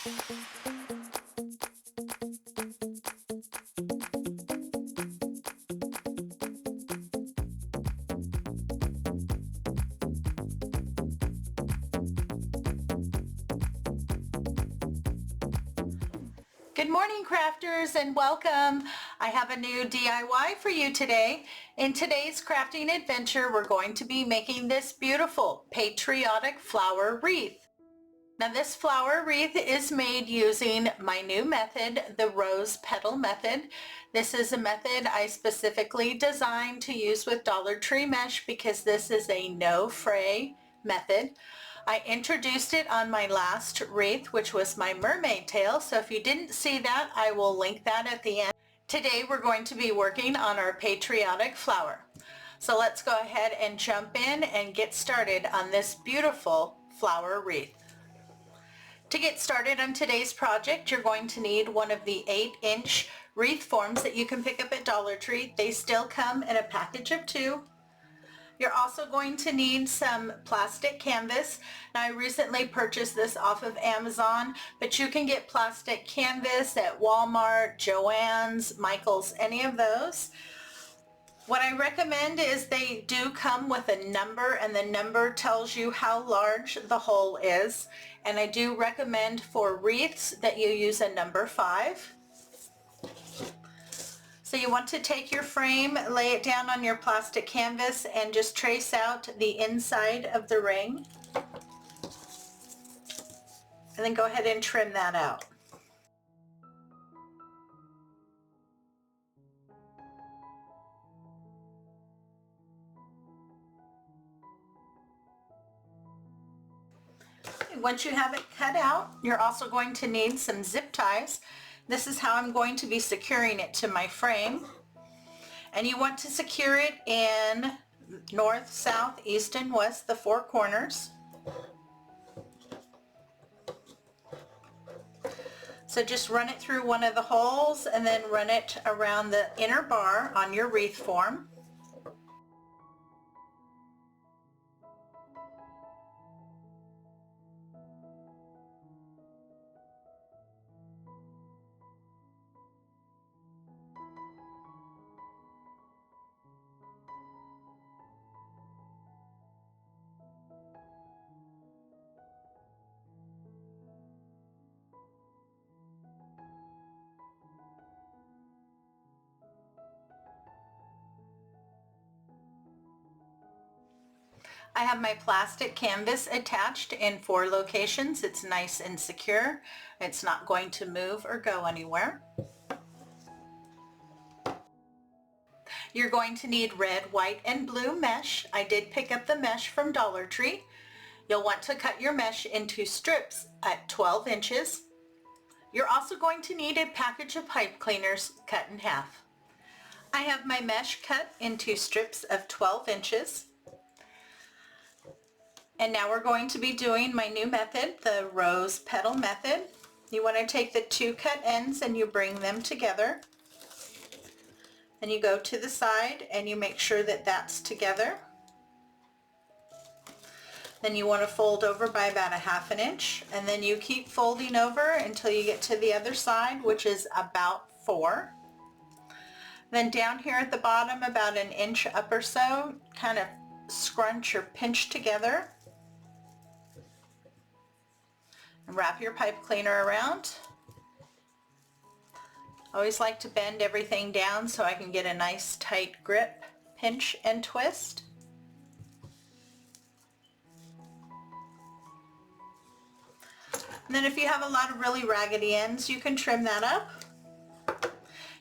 Good morning, crafters, and welcome. I have a new DIY for you today. In today's crafting adventure, we're going to be making this beautiful patriotic flower wreath. Now this flower wreath is made using my new method, the rose petal method. This is a method I specifically designed to use with Dollar Tree mesh because this is a no fray method. I introduced it on my last wreath, which was my mermaid tail, so if you didn't see that, I will link that at the end. Today we're going to be working on our patriotic flower. So let's go ahead and jump in and get started on this beautiful flower wreath. To get started on today's project, you're going to need one of the 8-inch wreath forms that you can pick up at Dollar Tree. They still come in a package of 2. You're also going to need some plastic canvas. Now I recently purchased this off of Amazon, but you can get plastic canvas at Walmart, Joann's, Michael's, any of those. What I recommend is they do come with a number, and the number tells you how large the hole is. And I do recommend for wreaths that you use a number 5. So you want to take your frame, lay it down on your plastic canvas, and just trace out the inside of the ring. And then go ahead and trim that out. Once you have it cut out, you're also going to need some zip ties. This is how I'm going to be securing it to my frame. And you want to secure it in north, south, east, and west, the 4 corners. So just run it through one of the holes and then run it around the inner bar on your wreath form. I have my plastic canvas attached in 4 locations. It's nice and secure. It's not going to move or go anywhere. You're going to need red, white, and blue mesh. I did pick up the mesh from Dollar Tree. You'll want to cut your mesh into strips at 12 inches. You're also going to need a package of pipe cleaners cut in half. I have my mesh cut into strips of 12 inches. And now we're going to be doing my new method, the rose petal method. You want to take the 2 cut ends and you bring them together. Then you go to the side and you make sure that that's together. Then you want to fold over by about 1/2 inch, and then you keep folding over until you get to the other side, which is about 4. Then down here at the bottom, about 1 inch up or so, kind of scrunch or pinch together. And wrap your pipe cleaner around. I always like to bend everything down so I can get a nice tight grip, pinch and twist. And then if you have a lot of really raggedy ends, you can trim that up.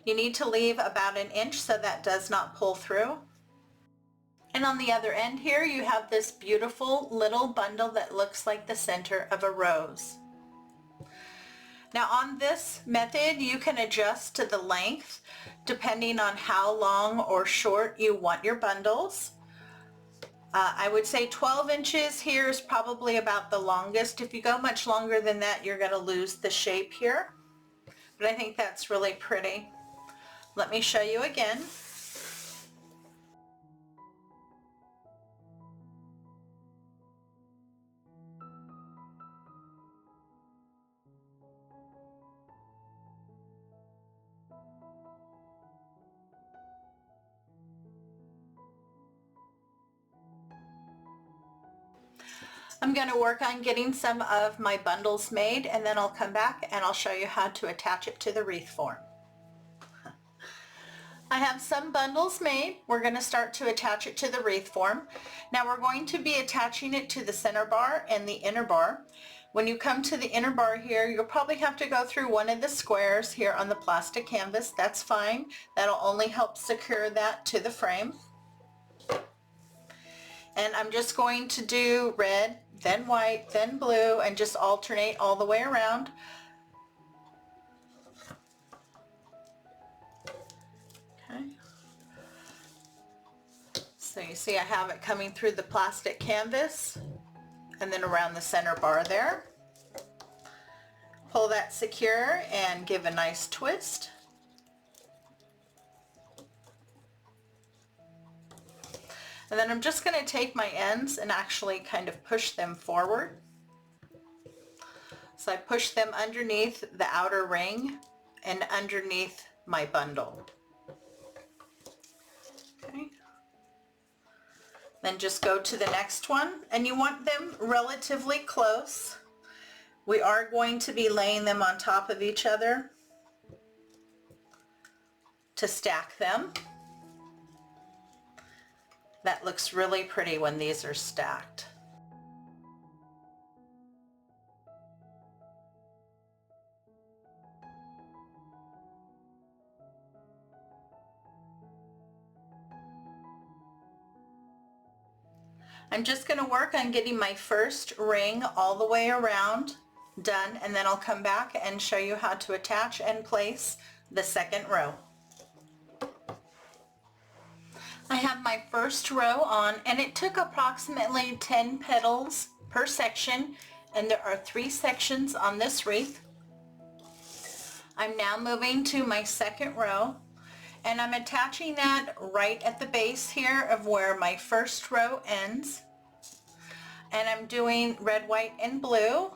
You need to leave about 1 inch so that does not pull through. And on the other end here, you have this beautiful little bundle that looks like the center of a rose. Now on this method, you can adjust to the length depending on how long or short you want your bundles. I would say 12 inches here is probably about the longest. If you go much longer than that, you're going to lose the shape here. But I think that's really pretty. Let me show you again. I'm going to work on getting some of my bundles made, and then I'll come back and I'll show you how to attach it to the wreath form. I have some bundles made. We're going to start to attach it to the wreath form. Now we're going to be attaching it to the center bar and the inner bar. When you come to the inner bar here, you'll probably have to go through one of the squares here on the plastic canvas. That's fine. That'll only help secure that to the frame. And I'm just going to do red, then white, then blue, and just alternate all the way around. Okay. So you see I have it coming through the plastic canvas and then around the center bar there. Pull that secure and give a nice twist. And then I'm just going to take my ends and actually kind of push them forward. So I push them underneath the outer ring and underneath my bundle. Okay. Then just go to the next one, and you want them relatively close. We are going to be laying them on top of each other to stack them. That looks really pretty when these are stacked. I'm just going to work on getting my first ring all the way around done, and then I'll come back and show you how to attach and place the second row. I have my first row on, and it took approximately 10 petals per section, and there are 3 sections on this wreath. I'm now moving to my second row, and I'm attaching that right at the base here of where my first row ends. And I'm doing red, white, and blue.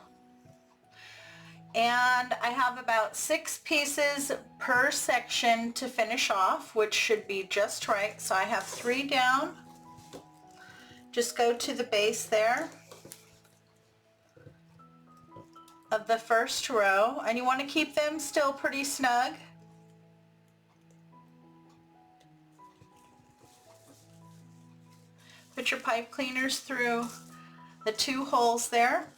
And I have about 6 pieces per section to finish off, which should be just right. So I have 3 down. Just go to the base there of the first row, and you want to keep them still pretty snug. Put your pipe cleaners through the 2 holes there.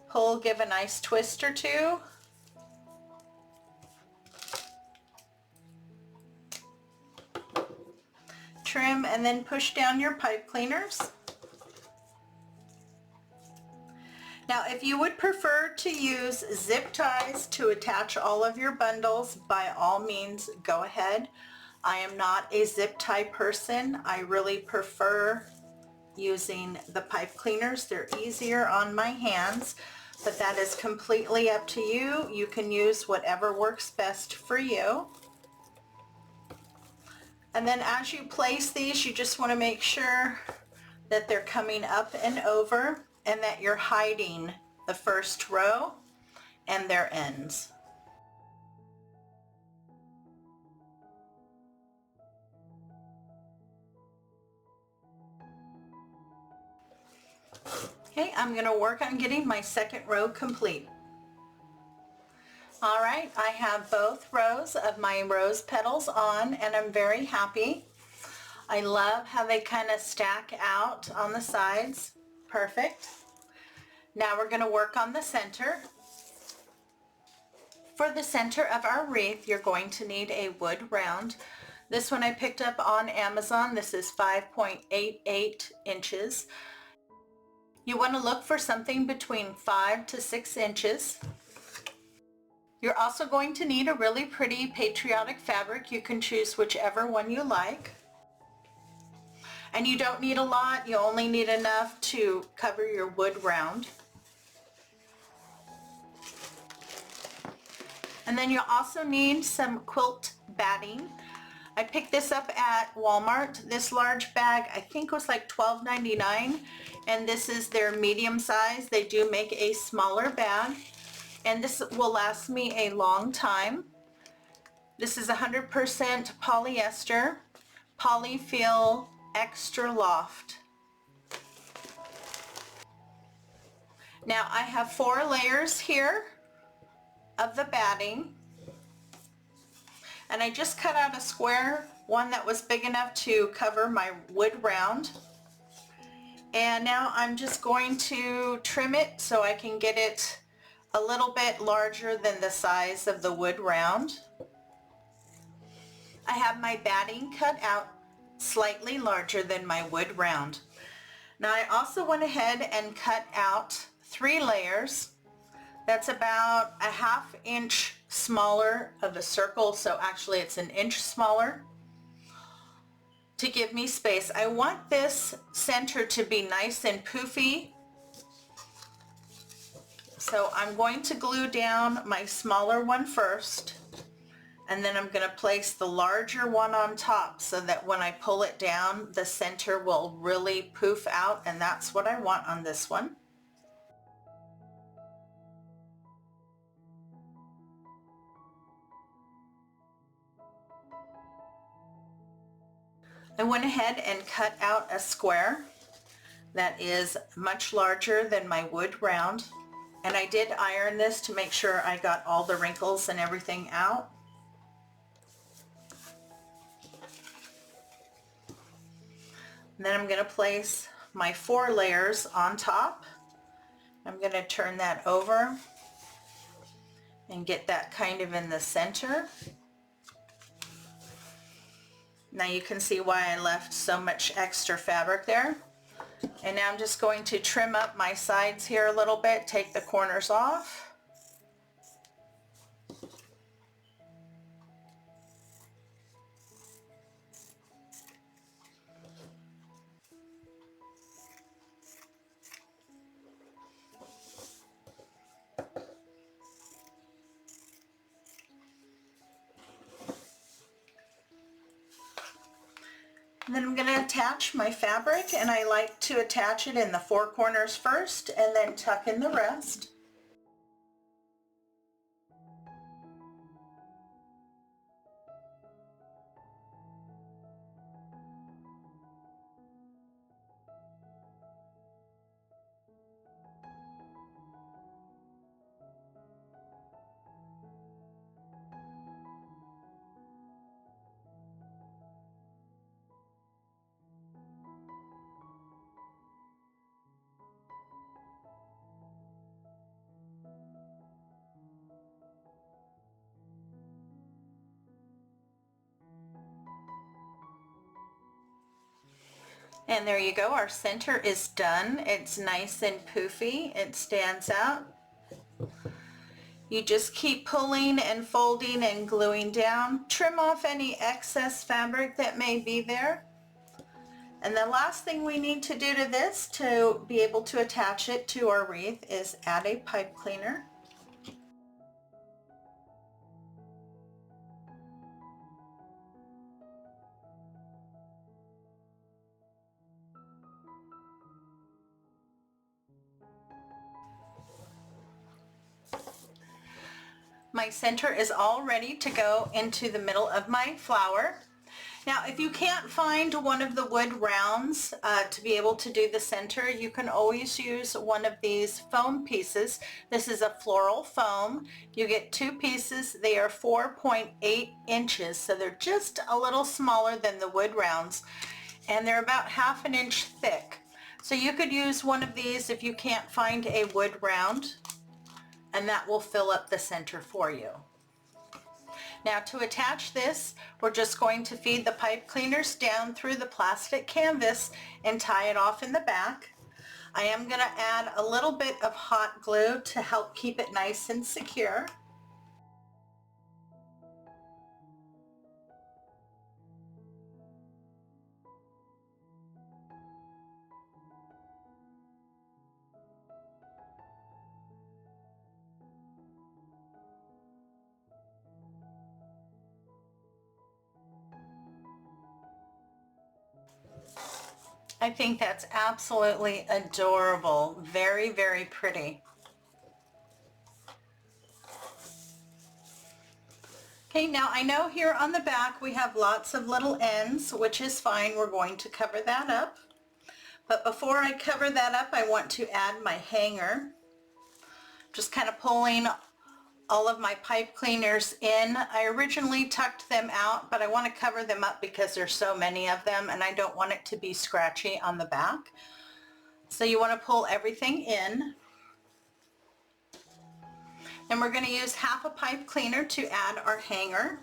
Pull, give a nice twist or 2. Trim and then push down your pipe cleaners. Now if you would prefer to use zip ties to attach all of your bundles, by all means go ahead. I am not a zip tie person. I really prefer using the pipe cleaners. They're easier on my hands, but that is completely up to you. You can use whatever works best for you. And then as you place these, you just want to make sure that they're coming up and over and that you're hiding the first row and their ends. Okay, I'm going to work on getting my second row complete. All right, I have both rows of my rose petals on, and I'm very happy. I love how they kind of stack out on the sides. Perfect. Now we're going to work on the center. For the center of our wreath, you're going to need a wood round. This one I picked up on Amazon. This is 5.88 inches. You want to look for something between 5 to 6 inches. You're also going to need a really pretty Patriotic fabric. You can choose whichever one you like. And you don't need a lot. You only need enough to cover your wood round. And then you'll also need some quilt batting. I picked this up at Walmart. This large bag I think was like $12.99, and this is their medium size. They do make a smaller bag, and this will last me a long time. This is 100% polyester, Polyfeel Extra Loft. Now I have 4 layers here of the batting, and I just cut out a square, one that was big enough to cover my wood round. And now I'm just going to trim it so I can get it a little bit larger than the size of the wood round. I have my batting cut out slightly larger than my wood round. Now I also went ahead and cut out 3 layers. That's about a 1/2 inch smaller of a circle, so actually it's an inch smaller, to give me space. I want this center to be nice and poofy, so I'm going to glue down my smaller one first, and then I'm going to place the larger one on top so that when I pull it down, the center will really poof out, and that's what I want on this one. I went ahead and cut out a square that is much larger than my wood round, and I did iron this to make sure I got all the wrinkles and everything out. And then I'm going to place my 4 layers on top. I'm going to turn that over and get that kind of in the center. Now you can see why I left so much extra fabric there. And now I'm just going to trim up my sides here a little bit, take the corners off. And then I'm going to attach my fabric, and I like to attach it in the 4 corners first and then tuck in the rest. And there you go, our center is done. It's nice and poofy, it stands out. You just keep pulling and folding and gluing down. Trim off any excess fabric that may be there. And the last thing we need to do to this to be able to attach it to our wreath is add a pipe cleaner. My center is all ready to go into the middle of my flower. Now, if you can't find one of the wood rounds to be able to do the center, you can always use one of these foam pieces. This is a floral foam. You get 2 pieces. They are 4.8 inches, so they're just a little smaller than the wood rounds, and they're about 1/2 inch thick. So you could use one of these if you can't find a wood round, and that will fill up the center for you. Now to attach this, we're just going to feed the pipe cleaners down through the plastic canvas and tie it off in the back. I am going to add a little bit of hot glue to help keep it nice and secure. I think that's absolutely adorable. Very, very pretty. Okay, now I know here on the back we have lots of little ends, which is fine. We're going to cover that up. But before I cover that up, I want to add my hanger. Just kind of pulling all of my pipe cleaners in. I originally tucked them out, but I want to cover them up because there's so many of them and I don't want it to be scratchy on the back. So you want to pull everything in. And we're going to use half a pipe cleaner to add our hanger.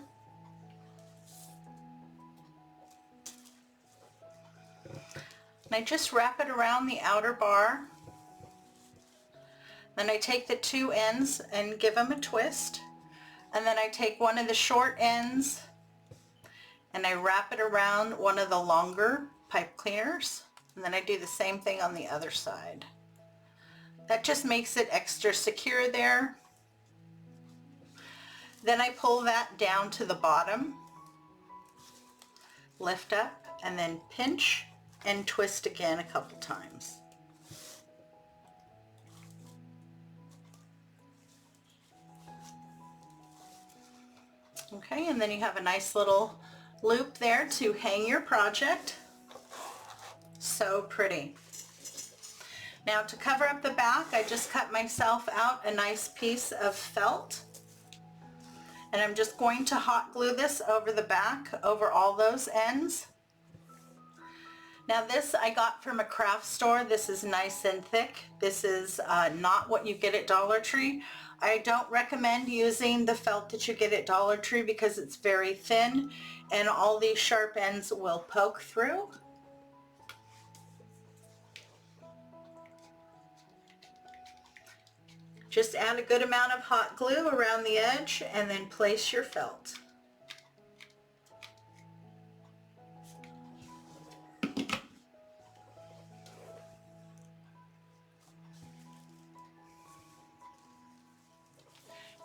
And I just wrap it around the outer bar. Then I take the two ends and give them a twist. And then I take one of the short ends and I wrap it around one of the longer pipe cleaners. And then I do the same thing on the other side. That just makes it extra secure there. Then I pull that down to the bottom, lift up, and then pinch and twist again a couple times. Okay, and then you have a nice little loop there to hang your project. So pretty. Now to cover up the back, I just cut myself out a nice piece of felt. And I'm just going to hot glue this over the back, over all those ends. Now this I got from a craft store. This is nice and thick. This is not what you get at Dollar Tree. I don't recommend using the felt that you get at Dollar Tree because it's very thin and all these sharp ends will poke through. Just add a good amount of hot glue around the edge and then place your felt.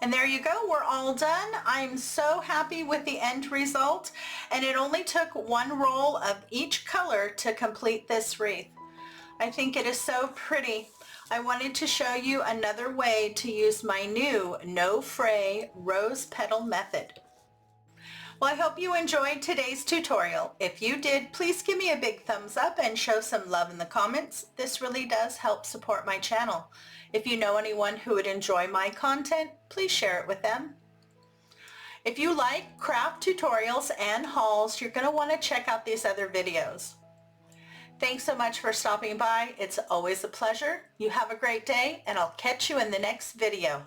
And there you go, we're all done. I'm so happy with the end result, and it only took one roll of each color to complete this wreath. I think it is so pretty. I wanted to show you another way to use my new No Fray rose petal method. Well, I hope you enjoyed today's tutorial. If you did, please give me a big thumbs up and show some love in the comments. This really does help support my channel. If you know anyone who would enjoy my content, please share it with them. If you like craft tutorials and hauls, you're going to want to check out these other videos. Thanks so much for stopping by. It's always a pleasure. You have a great day, and I'll catch you in the next video.